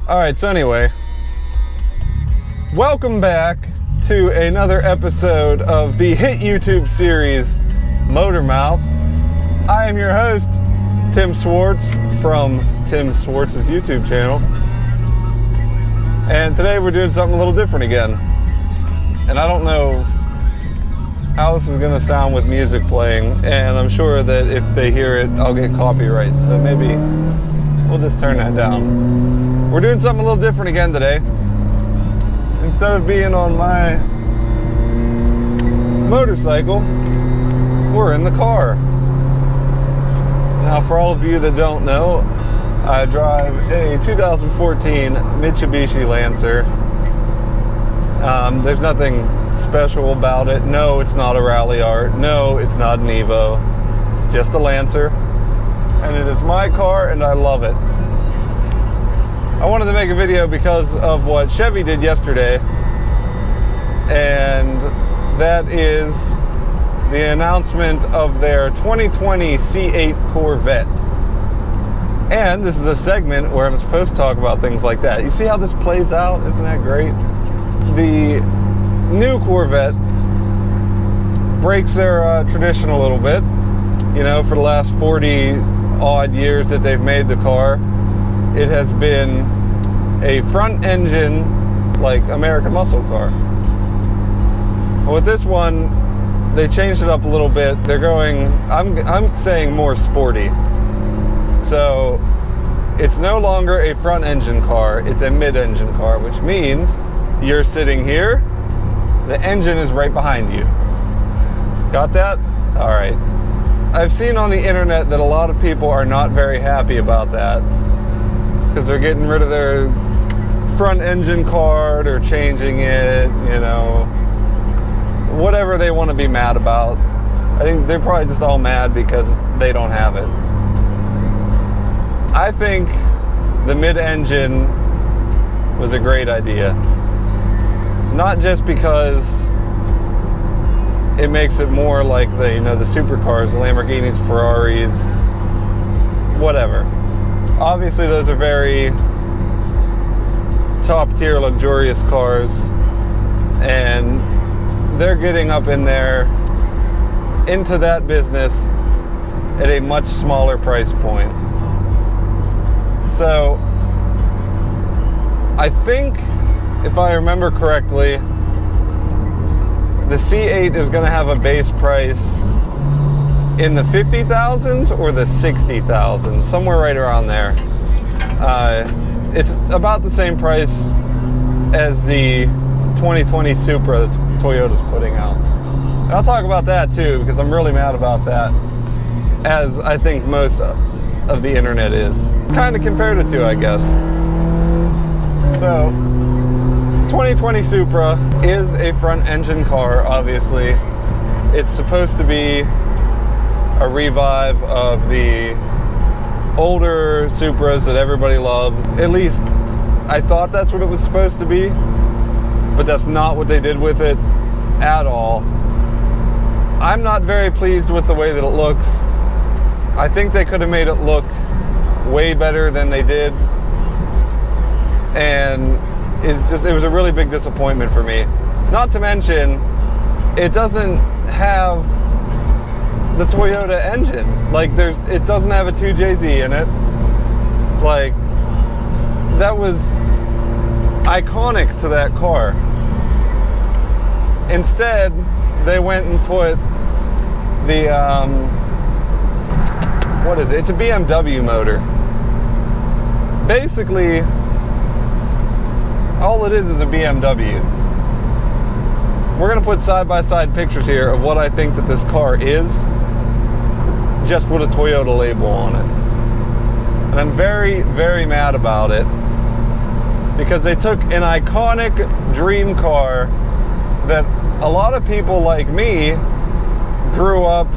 All right, so anyway, welcome back to another episode of the hit YouTube series, MotorMouth. I am your host, Tim Swartz from Tim Swartz's YouTube channel. And today we're doing something a little different again. And I don't know how this is gonna sound with music playing, and I'm sure that if they hear it, I'll get copyright, so maybe we'll just turn that down. We're doing something a little different again today. Instead of being on my motorcycle, we're in the car. Now, for all of you that don't know, I drive a 2014 Mitsubishi Lancer. There's nothing special about it. No, it's not a Rally Art. No, it's not an Evo. It's just a Lancer. And it is my car, and I love it. I wanted to make a video because of what Chevy did yesterday, and that is the announcement of their 2020 C8 Corvette. And this is a segment where I'm supposed to talk about things like that. You see how this plays out? Isn't that great? The new Corvette breaks their tradition a little bit. You know, for the last 40 odd years that they've made the car, it has been a front engine, like American muscle car. But with this one, they changed it up a little bit. They're going, I'm saying more sporty. So it's no longer a front engine car, it's a mid-engine car, which means you're sitting here, the engine is right behind you. Got that? All right. I've seen on the internet that a lot of people are not very happy about that because they're getting rid of their front engine car or changing it, you know, whatever they want to be mad about. I think they're probably just all mad because they don't have it. I think the mid-engine was a great idea. Not just because it makes it more like the, you know, the supercars, the Lamborghinis, Ferraris, whatever. Obviously those are very top tier luxurious cars, and they're getting up in there into that business at a much smaller price point. So I think, if I remember correctly, the C8 is going to have a base price in the 50,000s or the 60,000s, somewhere right around there. It's about the same price as the 2020 Supra that Toyota's putting out. And I'll talk about that too, because I'm really mad about that, as I think most of the internet is. Kind of compared the two, I guess. So 2020 Supra is a front engine car, obviously. It's supposed to be a revive of the older Supras that everybody loves. At least I thought that's what it was supposed to be, but that's not what they did with it at all. I'm not very pleased with the way that it looks. I think they could have made it look way better than they did, and it was a really big disappointment for me. Not to mention, it doesn't have the Toyota engine. Like, it doesn't have a 2JZ in it. Like, that was iconic to that car. Instead, they went and put the, what is it? It's a BMW motor. Basically, all it is a BMW. We're gonna put side-by-side pictures here of what I think that this car is, just with a Toyota label on it. And I'm very, very mad about it, because they took an iconic dream car that a lot of people like me grew up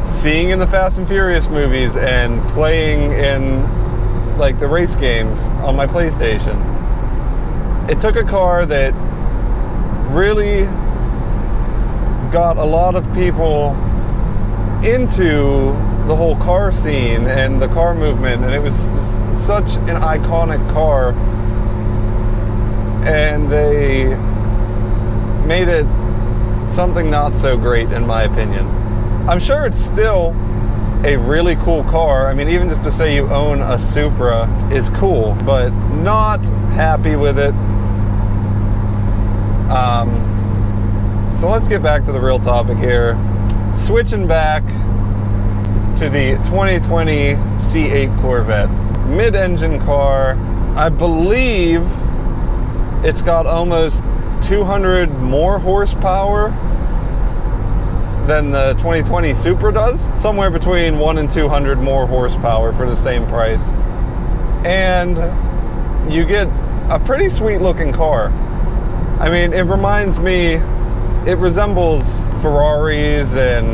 seeing in the Fast and Furious movies and playing in, like, the race games on my PlayStation. It took a car that really got a lot of people into the whole car scene and the car movement, and it was such an iconic car and they made it something not so great, in my opinion. I'm sure it's still a really cool car. I mean, even just to say you own a Supra is cool, but not happy with it. So let's get back to the real topic here. Switching back to the 2020 C8 Corvette. Mid-engine car. I believe it's got almost 200 more horsepower than the 2020 Supra does. Somewhere between 1 and 200 more horsepower for the same price. And you get a pretty sweet looking car. I mean, it reminds me, it resembles Ferraris and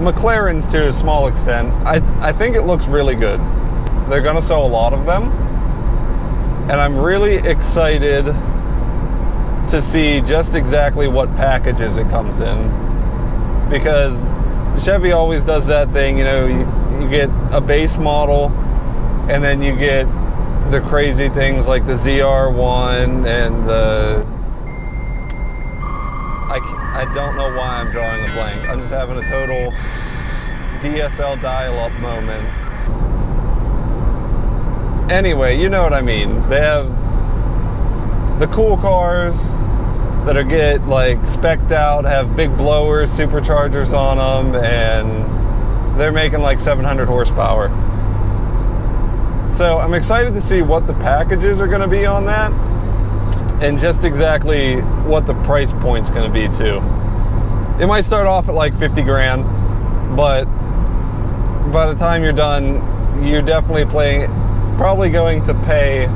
McLarens to a small extent. I think it looks really good. They're gonna sell a lot of them. And I'm really excited to see just exactly what packages it comes in. Because Chevy always does that thing, you know, you get a base model and then you get the crazy things like the ZR1 and the... I don't know why I'm drawing a blank. I'm just having a total DSL dial-up moment. Anyway, you know what I mean. They have the cool cars that are get like spec'd out, have big blowers, superchargers on them, and they're making like 700 horsepower. So I'm excited to see what the packages are going to be on that, and just exactly what the price point's going to be too. It might start off at like 50 grand, but by the time you're done, you're definitely probably going to pay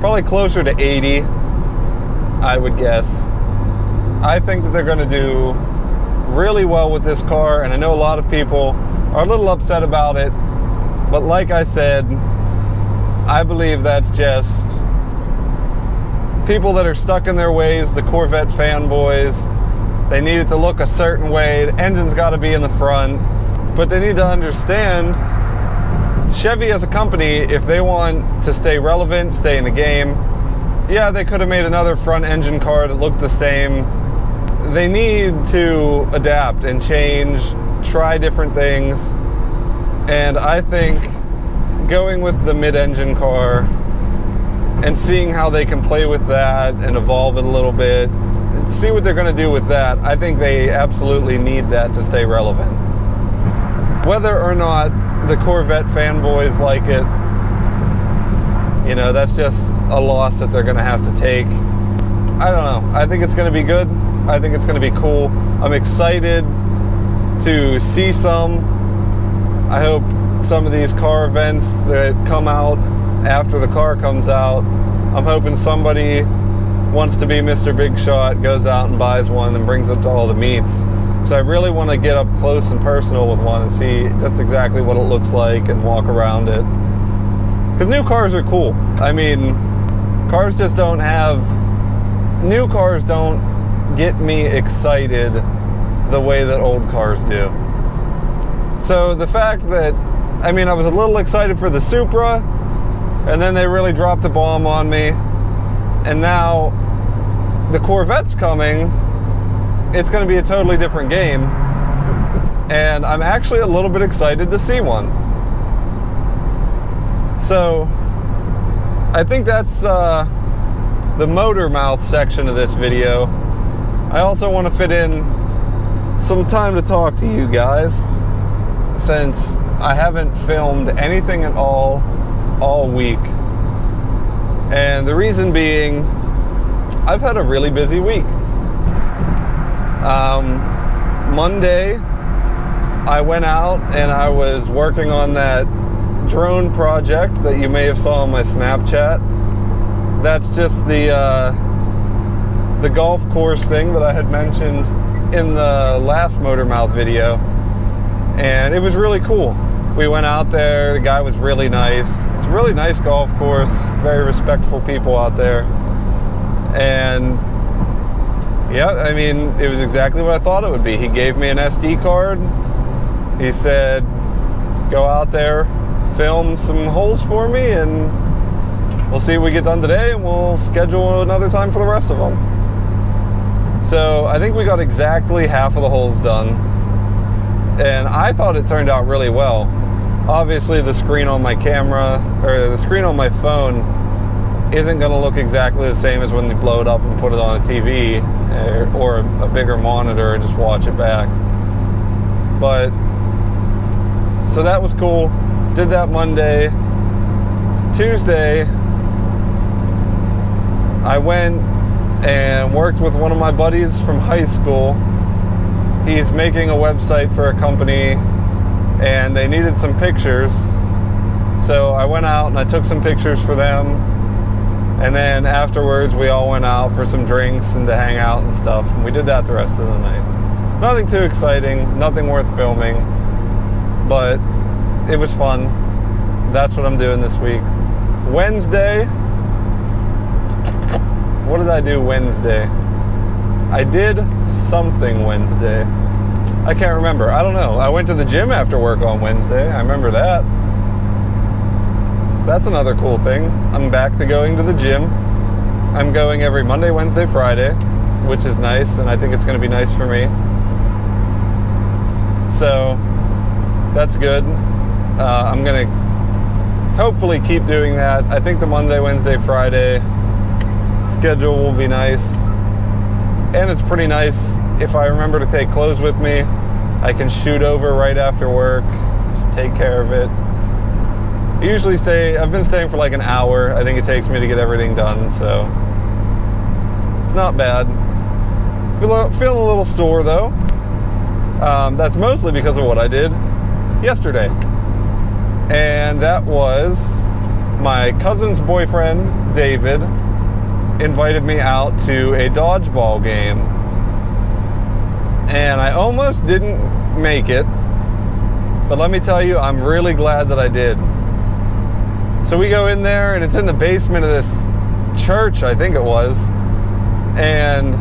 probably closer to 80, I would guess. I think that they're going to do really well with this car, and I know a lot of people are a little upset about it, but like I said, I believe that's just people that are stuck in their ways, the Corvette fanboys. They need it to look a certain way. The engine's got to be in the front, but they need to understand Chevy as a company, if they want to stay relevant, stay in the game, yeah, they could have made another front engine car that looked the same. They need to adapt and change, try different things. And I think going with the mid-engine car and seeing how they can play with that and evolve it a little bit, and see what they're going to do with that, I think they absolutely need that to stay relevant. Whether or not the Corvette fanboys like it, you know, that's just a loss that they're going to have to take. I don't know. I think it's going to be good. I think it's going to be cool. I'm excited to see some. I hope some of these car events that come out after the car comes out, I'm hoping somebody wants to be Mr. Big Shot, goes out and buys one and brings it to all the meets. So I really want to get up close and personal with one and see just exactly what it looks like and walk around it. Because new cars are cool. I mean, cars just don't have... New cars don't get me excited the way that old cars do. So the fact that... I mean, I was a little excited for the Supra, and then they really dropped the bomb on me. And now the Corvette's coming. It's going to be a totally different game, and I'm actually a little bit excited to see one. So I think that's the MotorMouth section of this video. I also want to fit in some time to talk to you guys, since I haven't filmed anything at all week. And the reason being, I've had a really busy week. Monday, I went out and I was working on that drone project that you may have saw on my Snapchat. That's just the golf course thing that I had mentioned in the last MotorMouth video. And it was really cool. We went out there, the guy was really nice. It's a really nice golf course, very respectful people out there. And yeah, I mean, it was exactly what I thought it would be. He gave me an SD card. He said, go out there, film some holes for me, and we'll see what we get done today, and we'll schedule another time for the rest of them. So I think we got exactly half of the holes done, and I thought it turned out really well. Obviously the screen on my camera, or the screen on my phone, isn't going to look exactly the same as when you blow it up and put it on a TV or a bigger monitor and just watch it back. But so that was cool. Did that Monday. Tuesday, I went and worked with one of my buddies from high school. He's making a website for a company, and they needed some pictures. So I went out and I took some pictures for them. And then afterwards, we all went out for some drinks and to hang out and stuff. And we did that the rest of the night. Nothing too exciting, nothing worth filming, but it was fun. That's what I'm doing this week. Wednesday, what did I do Wednesday? I did something Wednesday. I can't remember. I don't know. I went to the gym after work on Wednesday. I remember that. That's another cool thing. I'm back to going to the gym. I'm going every Monday, Wednesday, Friday, which is nice, and I think it's going to be nice for me. So that's good. I'm going to hopefully keep doing that. I think the Monday, Wednesday, Friday schedule will be nice. And it's pretty nice if I remember to take clothes with me. I can shoot over right after work, just take care of it. I've been staying for like an hour. I think it takes me to get everything done, so it's not bad. Feeling a little sore though. That's mostly because of what I did yesterday. And that was my cousin's boyfriend, David, invited me out to a dodgeball game. And I almost didn't make it, but let me tell you, I'm really glad that I did. So we go in there, and it's in the basement of this church, I think it was, and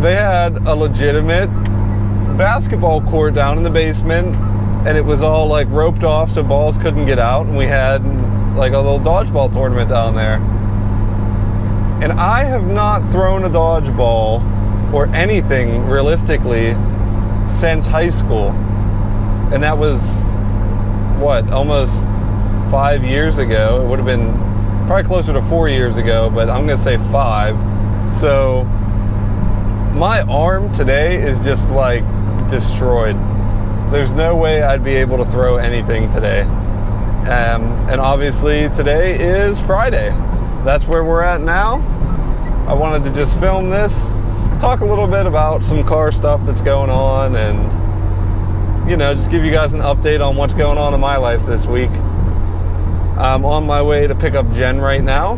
they had a legitimate basketball court down in the basement, and it was all like roped off so balls couldn't get out, and we had like a little dodgeball tournament down there. And I have not thrown a dodgeball or anything realistically since high school. And that was, almost 5 years ago. It would have been probably closer to 4 years ago, but I'm going to say 5. So my arm today is just like destroyed. There's no way I'd be able to throw anything today. And obviously today is Friday. That's where we're at now. I wanted to just film this, talk a little bit about some car stuff that's going on, and, you know, just give you guys an update on what's going on in my life this week. I'm on my way to pick up Jen right now.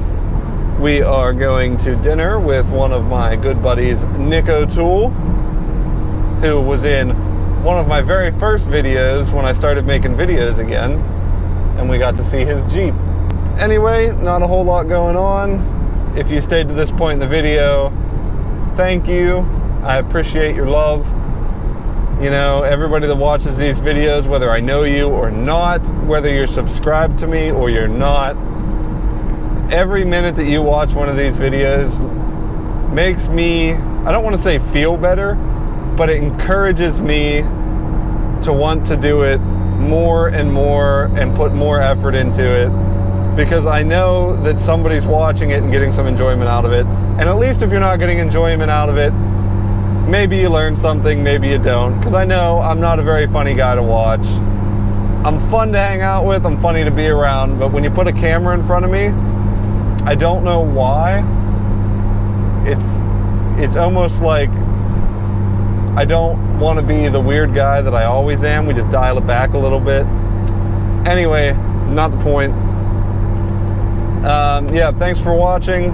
We are going to dinner with one of my good buddies, Nick O'Toole, who was in one of my very first videos when I started making videos again, and we got to see his Jeep. Anyway, not a whole lot going on. If you stayed to this point in the video, thank you. I appreciate your love. You know, everybody that watches these videos, whether I know you or not, whether you're subscribed to me or you're not, every minute that you watch one of these videos makes me, I don't want to say feel better, but it encourages me to want to do it more and more and put more effort into it, because I know that somebody's watching it and getting some enjoyment out of it. And at least if you're not getting enjoyment out of it, maybe you learn something, maybe you don't, because I know I'm not a very funny guy to watch. I'm fun to hang out with, I'm funny to be around, but when you put a camera in front of me, I don't know why. It's almost like I don't want to be the weird guy that I always am. We just dial it back a little bit. Anyway, not the point. Yeah, thanks for watching.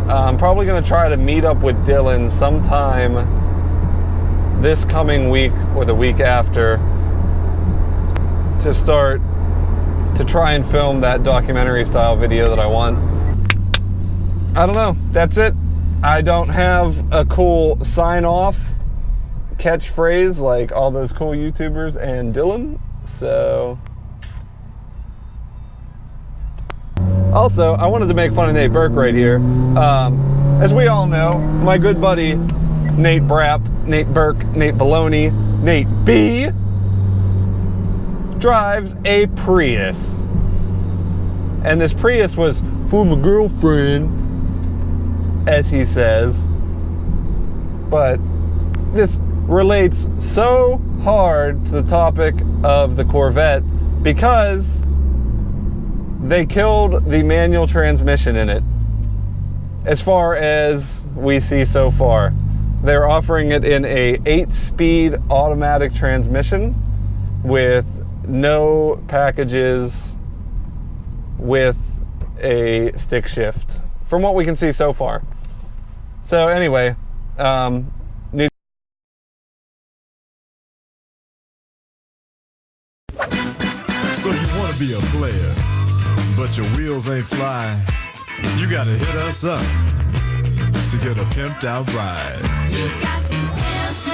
I'm probably going to try to meet up with Dylan sometime this coming week or the week after to try and film that documentary style video that I want. I don't know. That's it. I don't have a cool sign off catchphrase like all those cool YouTubers and Dylan, so Also, I wanted to make fun of Nate Burke right here. As we all know, my good buddy Nate Brapp, Nate Burke, Nate Baloney, Nate B drives a Prius. And this Prius was for my girlfriend, as he says. But this relates so hard to the topic of the Corvette because they killed the manual transmission in it. As far as we see so far, they're offering it in a 8-speed automatic transmission with no packages with a stick shift, from what we can see so far. So anyway, So you want to be a player, but your wheels ain't flying. You gotta hit us up to get a pimped out ride. You've got to help